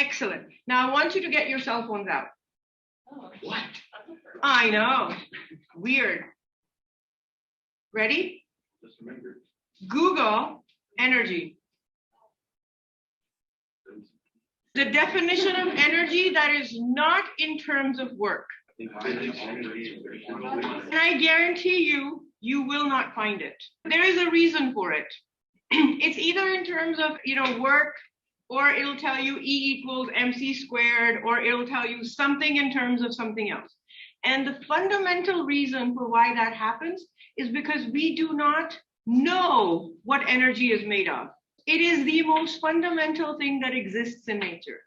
Excellent. Now I want you to get your cell phones out. What? I know. Weird. Ready? Just remember. Google energy. The definition of energy that is not in terms of work. And I guarantee you, you will not find it. There is a reason for it. It's either in terms of, work, or it'll tell you E equals MC squared, or it'll tell you something in terms of something else. And the fundamental reason for why that happens is because we do not know what energy is made of. It is the most fundamental thing that exists in nature.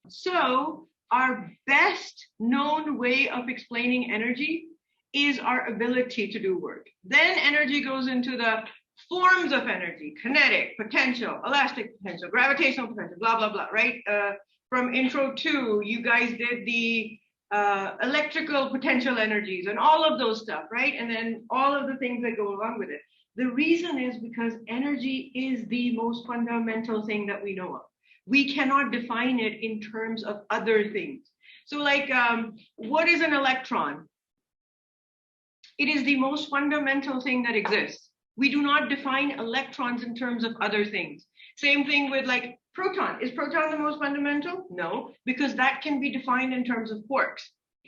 So our best known way of explaining energy is our ability to do work. Then energy goes into the forms of energy: kinetic, potential, elastic potential, gravitational potential, blah, blah, blah, right? From intro 2, you guys did the electrical potential energies and all of those stuff, right? And then all of the things that go along with it. The reason is because energy is the most fundamental thing that we know of. We cannot define it in terms of other things. So like, what is an electron? It is the most fundamental thing that exists. We do not define electrons in terms of other things. Same thing with like proton. Is proton the most fundamental? No, because that can be defined in terms of quarks.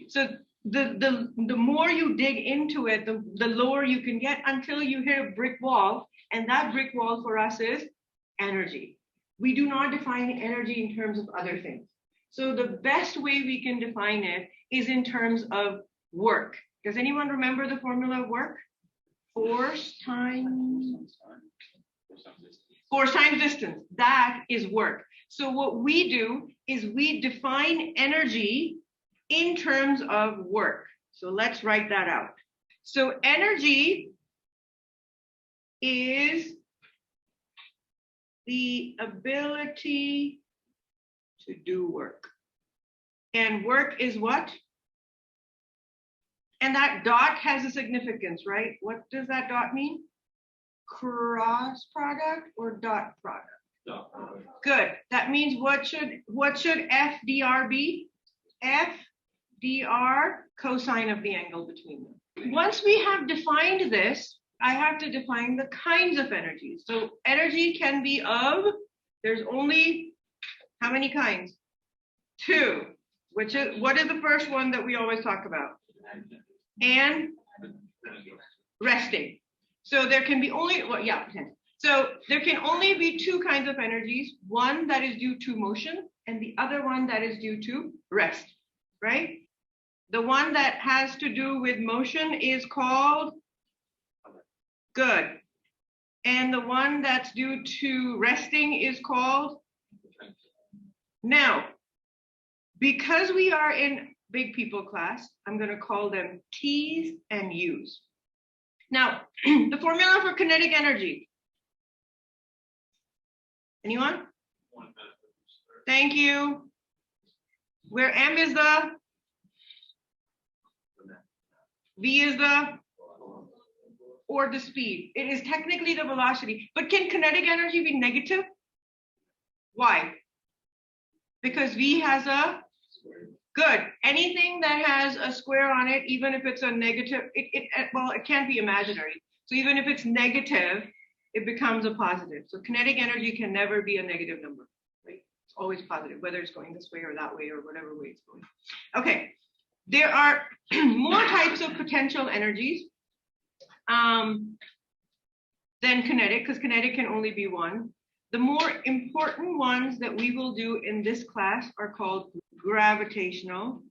So the more you dig into it, the lower you can get until you hit a brick wall. And that brick wall for us is energy. We do not define energy in terms of other things. So the best way we can define it is in terms of work. Does anyone remember the formula of work? Force times distance. That is work. So what we do is we define energy in terms of work. So let's write that out. So energy is the ability to do work. And work is what? And that dot has a significance, right? What does that dot mean? Cross product or dot product? Dot. Good. That means what should FDR be? FDR, cosine of the angle between them. Once we have defined this, I have to define the kinds of energies. So energy can be of, there's only, how many kinds? 2, which is, what is the first one that we always talk about? And resting. So there can be only, so there can only be 2 kinds of energies, one that is due to motion and the other one that is due to rest, right? The one that has to do with motion is called good. And the one that's due to resting is called now. Because we are in big people class, I'm going to call them T's and U's. Now, the formula for kinetic energy. Anyone? Thank you. Where M is the, V is the, or the speed. It is technically the velocity. But can kinetic energy be negative? Why? Because V has a, good. Anything that has a square on it, even if it's a negative, it can't be imaginary. So even if it's negative, it becomes a positive. So kinetic energy can never be a negative number, right? It's always positive, whether it's going this way or that way or whatever way it's going. Okay, there are more types of potential energies than kinetic, because kinetic can only be one. The more important ones that we will do in this class are called gravitational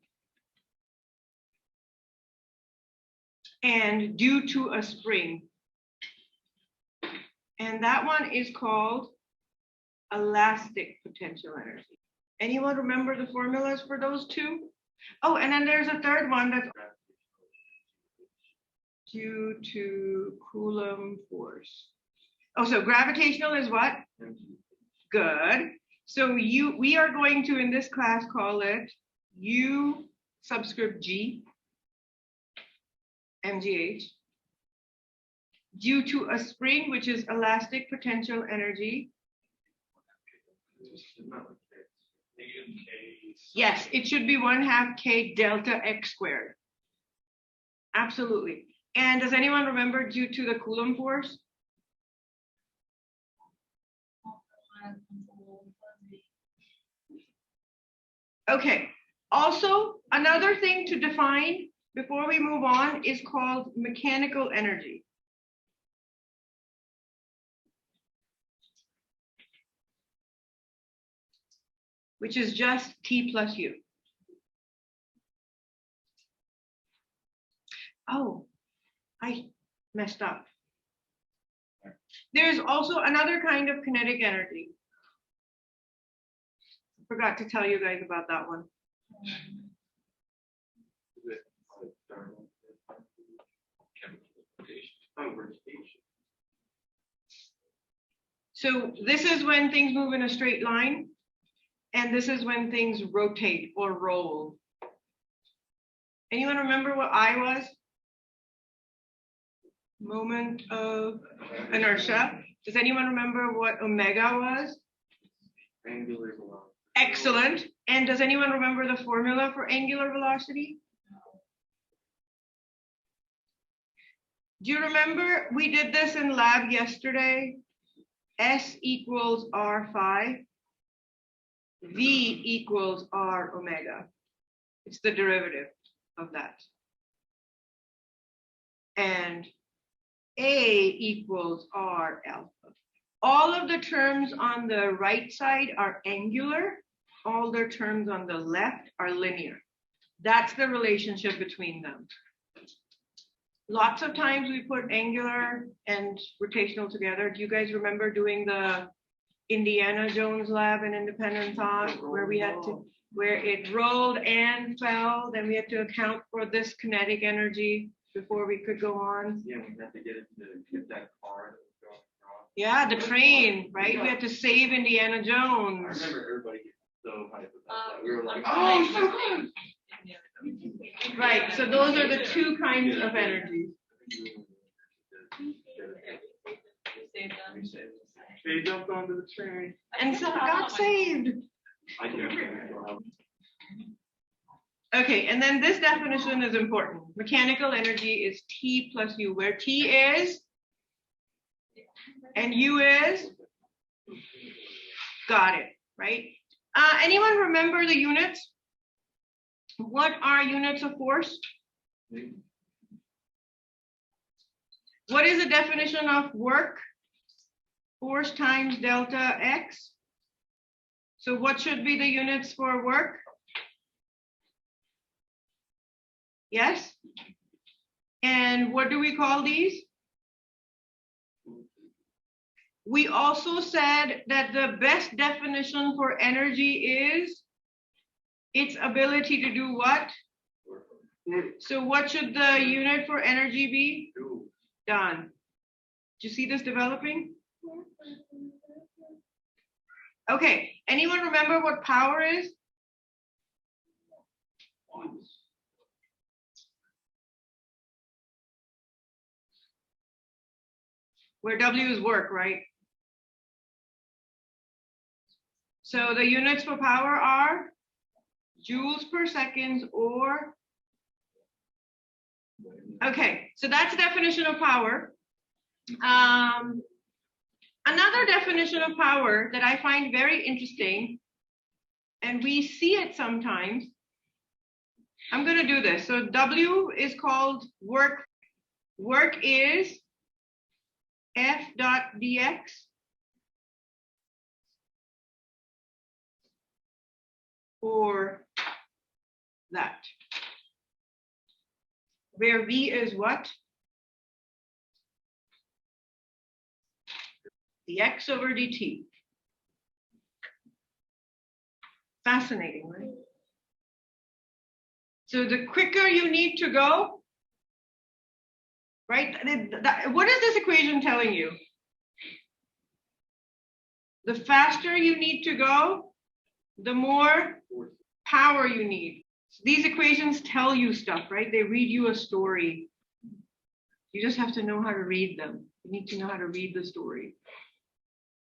and due to a spring. And that one is called elastic potential energy. Anyone remember the formulas for those 2? Oh, and then there's a third one that's due to Coulomb force. Oh, so gravitational is what? Good. So we are going to, in this class, call it U subscript G, MGH, due to a spring, which is elastic potential energy. Yes, it should be 1/2 k delta x squared. Absolutely. And does anyone remember due to the Coulomb force? Okay. Also, another thing to define before we move on is called mechanical energy. Which is just T plus U. Oh, I messed up. There's also another kind of kinetic energy. Forgot to tell you guys about that one. So this is when things move in a straight line, and this is when things rotate or roll. Anyone remember what I was? Moment of inertia. Does anyone remember what omega was? Angular velocity. Excellent. And does anyone remember the formula for angular velocity? Do you remember we did this in lab yesterday? S equals R phi. V equals R omega. It's the derivative of that. And A equals R alpha. All of the terms on the right side are angular. All the terms on the left are linear. That's the relationship between them. Lots of times we put angular and rotational together. Do you guys remember doing the Indiana Jones lab in Independent Thought where we had to, where it rolled and fell, then we had to account for this kinetic energy before we could go on? Yeah, we had to get that car. Yeah, the train, right? We had to save Indiana I Jones. remember everybody getting so hyped about that. We were like, Oh, oh, right, so those are the two kinds of energies. They jumped onto the train. And so got saved. I do. Okay, and then this definition is important. Mechanical energy is T plus U, where T is and U is, got it, right? Anyone remember the units? What are units of force? What is the definition of work? Force times delta X. So what should be the units for work? Yes? And what do we call these? We also said that the best definition for energy is its ability to do what? So what should the unit for energy be? Done. Do you see this developing? Okay, anyone remember what power is? Where W is work, right? So the units for power are joules per second or, okay, so that's the definition of power. Another definition of power that I find very interesting, and we see it sometimes, I'm going to do this. So W is called work. Work is F dot dx or that. Where V is what? Dx over dt. Fascinating, right? So the quicker you need to go, right? What is this equation telling you? The faster you need to go, the more power you need. So these equations tell you stuff, right? They read you a story. You just have to know how to read them. You need to know how to read the story.